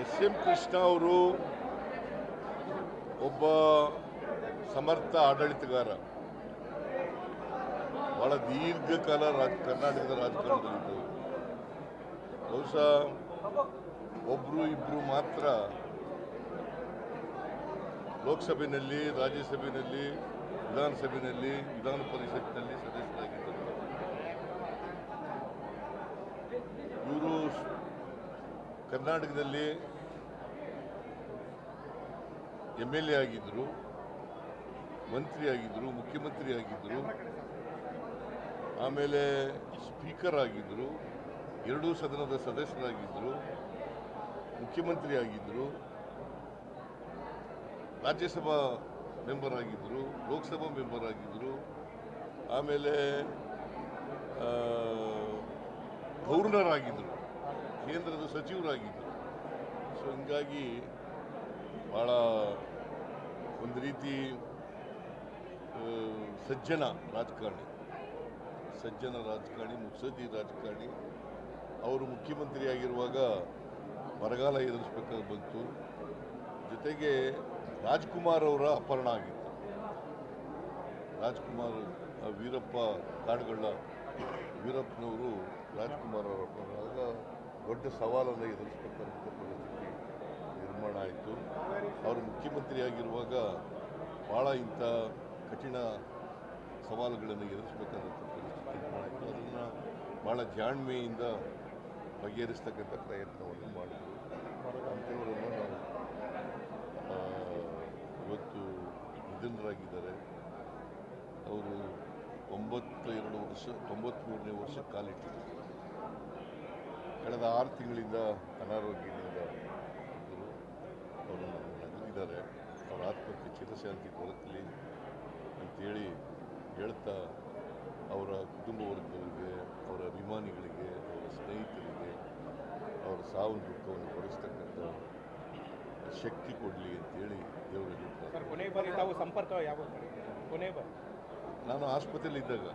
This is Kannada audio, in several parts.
ಎಂ ಕೃಷ್ಣ ಅವರು ಒಬ್ಬ ಸಮರ್ಥ ಆಡಳಿತಗಾರ. ಬಹಳ ದೀರ್ಘಕಾಲ ಕರ್ನಾಟಕದ ರಾಜಕಾರಣದಲ್ಲಿದ್ದರು. ಬಹುಶಃ ಒಬ್ಬರು ಇಬ್ಬರು ಮಾತ್ರ ಲೋಕಸಭೆಯಲ್ಲಿ, ರಾಜ್ಯಸಭೆಯಲ್ಲಿ, ವಿಧಾನಸಭೆಯಲ್ಲಿ, ವಿಧಾನ ಪರಿಷತ್ನಲ್ಲಿ ಸದಸ್ಯರಾಗಿದ್ದರು. ಇವರು ಕರ್ನಾಟಕದಲ್ಲಿ MLA ಆಗಿದ್ದರು, ಮಂತ್ರಿ ಆಗಿದ್ದರು, ಮುಖ್ಯಮಂತ್ರಿ ಆಗಿದ್ದರು, ಆಮೇಲೆ ಸ್ಪೀಕರ್ ಆಗಿದ್ದರು, ಎರಡೂ ಸದನದ ಸದಸ್ಯರಾಗಿದ್ದರು, ಮುಖ್ಯಮಂತ್ರಿ ಆಗಿದ್ದರು, ರಾಜ್ಯಸಭಾ ಮೆಂಬರ್ ಆಗಿದ್ದರು, ಲೋಕಸಭಾ ಮೆಂಬರ್ ಆಗಿದ್ದರು, ಆಮೇಲೆ ಗವರ್ನರ್ ಆಗಿದ್ದರು, ಕೇಂದ್ರದ ಸಚಿವರಾಗಿದ್ದರು. ಸೊ ಹಿಂಗಾಗಿ ಭಾಳ ಒಂದು ರೀತಿ ಸಜ್ಜನ ರಾಜಕಾರಣಿ, ಮುತ್ಸದ್ದಿ ರಾಜಕಾರಣಿ. ಅವರು ಮುಖ್ಯಮಂತ್ರಿ ಆಗಿರುವಾಗ ಬರಗಾಲ ಎದುರಿಸಬೇಕಾಗಿ ಬಂತು. ಜೊತೆಗೆ ರಾಜ್ಕುಮಾರ್ ಅವರ ಅಪಹರಣ ಆಗಿತ್ತು. ರಾಜ್ಕುಮಾರ್ ವೀರಪ್ಪ ಕಾಡುಗಳ ವೀರಪ್ಪನವರು ರಾಜ್ಕುಮಾರ್ ಅವರ ಅಪಹರಣ ಆಗ ದೊಡ್ಡ ಸವಾಲನ್ನು ಎದುರಿಸಬೇಕಂತ ಪರಿಸ್ಥಿತಿ ನಿರ್ಮಾಣ ಆಯಿತು. ಅವರು ಮುಖ್ಯಮಂತ್ರಿ ಆಗಿರುವಾಗ ಭಾಳ ಇಂಥ ಕಠಿಣ ಸವಾಲುಗಳನ್ನು ಎದುರಿಸಬೇಕಾದಂಥ ಪರಿಸ್ಥಿತಿ ನಿರ್ಮಾಣ ಆಯಿತು. ಅದನ್ನು ಭಾಳ ಜಾಣ್ಮೆಯಿಂದ ಬಗೆಹರಿಸ್ತಕ್ಕಂಥ ಪ್ರಯತ್ನವನ್ನು ಮಾಡಿದರು. ಅಂಥವರನ್ನು ನಾವು ಇವತ್ತು ನಿಧನರಾಗಿದ್ದಾರೆ. ಅವರು 93ನೇ ವರ್ಷ ಕಾಲಿಟ್ಟಿದ್ದಾರೆ. ಕಳೆದ 6 ತಿಂಗಳಿಂದ ಅನಾರೋಗ್ಯದಿಂದ ಇದ್ದರು. ಅವರು ನಗಲಿದ್ದಾರೆ. ಅವರ ಆತ್ಮಕ್ಕೆ ಚಿರಶಾಂತಿ ದೊರಕಲಿ ಅಂತೇಳಿ ಹೇಳ್ತಾ, ಅವರ ಕುಟುಂಬ ವರ್ಗದವರಿಗೆ, ಅವರ ಅಭಿಮಾನಿಗಳಿಗೆ, ಅವರ ಸ್ನೇಹಿತರಿಗೆ ಅವರ ಸಾವು ದುಃಖವನ್ನು ಭರಿಸ್ತಕ್ಕಂಥ ಶಕ್ತಿ ಕೊಡಲಿ ಅಂತೇಳಿ ದೇವರಲ್ಲಿ ಕೊನೆ ಬಾರಿ ತಾವು ಸಂಪರ್ಕ ಯಾವಾಗ? ಕೊನೆ ಬಾರಿ ನಾನು ಆಸ್ಪತ್ರೆಯಲ್ಲಿದ್ದಾಗ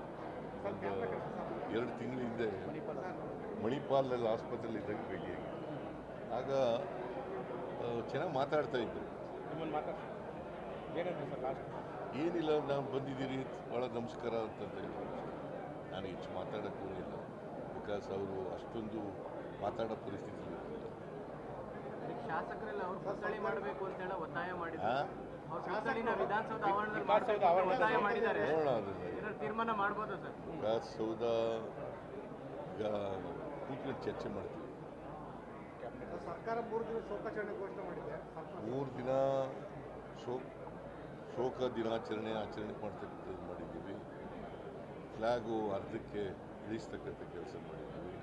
ಒಂದು 2 ತಿಂಗಳ ಹಿಂದೆ ಮಣಿಪಾಲ್ನಲ್ಲಿ ಆಸ್ಪತ್ರೆಯಲ್ಲಿದ್ದಾಗ ಭೇಟಿಯಾಗಿದ್ದೆ. ಆಗ ಚೆನ್ನಾಗಿ ಮಾತಾಡ್ತಾ ಇದ್ದರು. ಏನಿಲ್ಲ, ನಾನು ಬಂದಿದ್ದೀರಿ, ಭಾಳ ನಮಸ್ಕಾರ ಅಂತ ಹೇಳಿದ್ರು. ನಾನು ಹೆಚ್ಚು ಮಾತಾಡೋಕ್ಕೂ ಇಲ್ಲ, ಬಿಕಾಸ್ ಅವರು ಅಷ್ಟೊಂದು ಮಾತಾಡೋ ಪರಿಸ್ಥಿತಿ ಇರಲಿಲ್ಲ. ಶಾಸಕರೆಲ್ಲ ಅವರು ಕರ್ತಳಿ ಮಾಡಬೇಕು ಅಂತ ಹೇಳಿ ಒತ್ತಾಯ ಮಾಡಿದ್ದಾರೆ. ವಿಧಾನಸೌಧ ಆವರಣದಲ್ಲಿ ಒತ್ತಾಯ ಮಾಡಿದ್ದಾರೆ. ತೀರ್ಮಾನ ಮಾಡ್ಬೋದಾ ಸರ್? ವಿಧಾನಸೌಧ ಈಗ ಕೂತ್ಕೊಂಡು ಚರ್ಚೆ ಮಾಡ್ತೀವಿ. ಸರ್ಕಾರ 3 ದಿನ ಶೋಕಾಚರಣೆ ಘೋಷಣೆ ಮಾಡಿದೆ. 3 ದಿನ ಶೋಕ ದಿನಾಚರಣೆ ಮಾಡ್ತಕ್ಕಂಥದ್ದು ಮಾಡಿದ್ದೀವಿ. ಫ್ಲ್ಯಾಗು ಅರ್ಧಕ್ಕೆ ಇಳಿಸ್ತಕ್ಕಂಥ ಕೆಲಸ ಮಾಡಿದ್ದೀವಿ.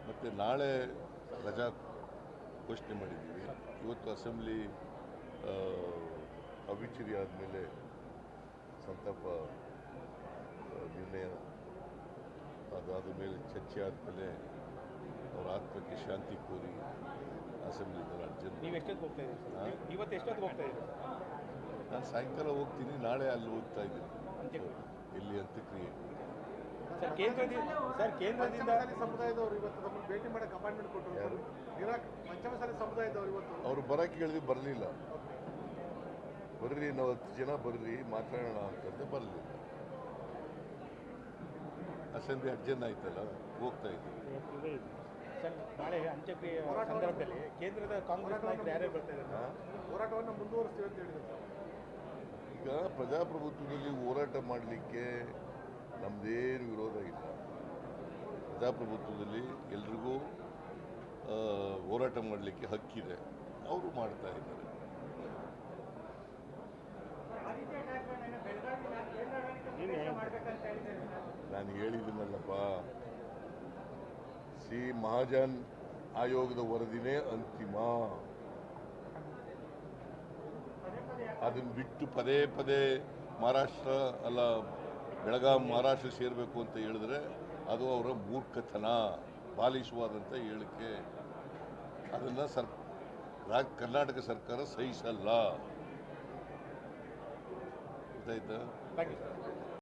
ಮತ್ತು ನಾಳೆ ರಜಾ ಘೋಷಣೆ ಮಾಡಿದ್ದೀವಿ. ಇವತ್ತು ಅಸೆಂಬ್ಲಿ ಅವಿಚುರಿ ಆದಮೇಲೆ ಸಂತಾಪ ನಿರ್ಣಯ ಅದಾದ ಮೇಲೆ ಚರ್ಚೆ ಆದಮೇಲೆ ಅವರ ಆತ್ಮಕ್ಕೆ ಶಾಂತಿ ಕೋರಿ ಅಸೆಂಬ್ಲಿನಲ್ಲಿ ಅರ್ಜೆಂಟ್. ನೀವು ಎಷ್ಟೊತ್ತು ಹೋಗ್ತಾ ಇದ್ದೀರಿ? ಇವತ್ತು ಎಷ್ಟೊತ್ತು ಹೋಗ್ತಾ ಇದ್ದೀರಿ? ನಾನು ಸಾಯಂಕಾಲ ಹೋಗ್ತೀನಿ. ನಾಳೆ ಅಲ್ಲಿ ಹೋಗ್ತಾ ಇದ್ದೀನಿ, ಇಲ್ಲಿ ಅಂತ್ಯಕ್ರಿಯೆ. ಸರ್ ಕೇಂದ್ರದಿಂದ ಸಮುದಾಯದವರು ಇವತ್ತು ನಮ್ಮನ್ನು ಭೇಟಿ ಮಾಡಕ್ಕೆ ಅಪಾಯಿಂಟ್ಮೆಂಟ್ ಕೊಟ್ಟರು. ಯಾರು? ಪಂಚಮಸಾಲಿ ಸಮುದಾಯದವರು ಇವತ್ತು ಅವರು ಬರೋಕ್ಕೆ ಹೇಳಿದ್ವಿ, ಬರಲಿಲ್ಲ. ಬರ್ರಿ, ನಾವು 10 ಜನ ಬರ್ರಿ ಮಾತಾಡೋಣ ಅಂತಂದ್ರೆ ಬರಲಿಲ್ಲ. ಅಸೆಂಬ್ಲಿ ಅರ್ಜೆಂಟ್ ಆಯ್ತಲ್ಲ, ಹೋಗ್ತಾ ಇದ್ದೀವಿ. ಸರ್ ನಾಳೆ ಅಂತ್ಯಕ್ರಿಯೆ ಸಂದರ್ಭದಲ್ಲಿ ಕೇಂದ್ರದ ಕಾಂಗ್ರೆಸ್ ನಾಯಕರು ಯಾರ್ಯಾರು ಬರ್ತಾ ಇದ್ದಾರೆ? ಹೋರಾಟವನ್ನು ಮುಂದುವರಿಸ್ತೀವಿ ಅಂತ ಹೇಳಿದ್ರು. ಈಗ ಪ್ರಜಾಪ್ರಭುತ್ವದಲ್ಲಿ ಹೋರಾಟ ಮಾಡಲಿಕ್ಕೆ ನಮ್ಮದೇನು ವಿರೋಧ ಇಲ್ಲ. ಪ್ರಜಾಪ್ರಭುತ್ವದಲ್ಲಿ ಎಲ್ರಿಗೂ ಹೋರಾಟ ಮಾಡಲಿಕ್ಕೆ ಹಕ್ಕಿದೆ. ಅವರು ಮಾಡ್ತಾ ಇದ್ದಾರೆ. ನಾನು ಹೇಳಿದ್ದೀನಲ್ಲಪ್ಪ, ಮಹಾಜನ್ ಆಯೋಗದ ವರದಿನೇ ಅಂತಿಮ. ಅದನ್ನು ಬಿಟ್ಟು ಪದೇ ಪದೇ ಮಹಾರಾಷ್ಟ್ರ ಅಲ್ಲ ಬೆಳಗಾಂ ಮಹಾರಾಷ್ಟ್ರ ಸೇರಬೇಕು ಅಂತ ಹೇಳಿದ್ರೆ ಅದು ಅವರ ಮೂರ್ಖತನ, ಬಾಲಿಶವಾದಂಥ ಹೇಳಿಕೆ. ಅದನ್ನು ಕರ್ನಾಟಕ ಸರ್ಕಾರ ಸಹಿಸಲ್ಲ. ಗೊತ್ತಾಯ್ತಾ?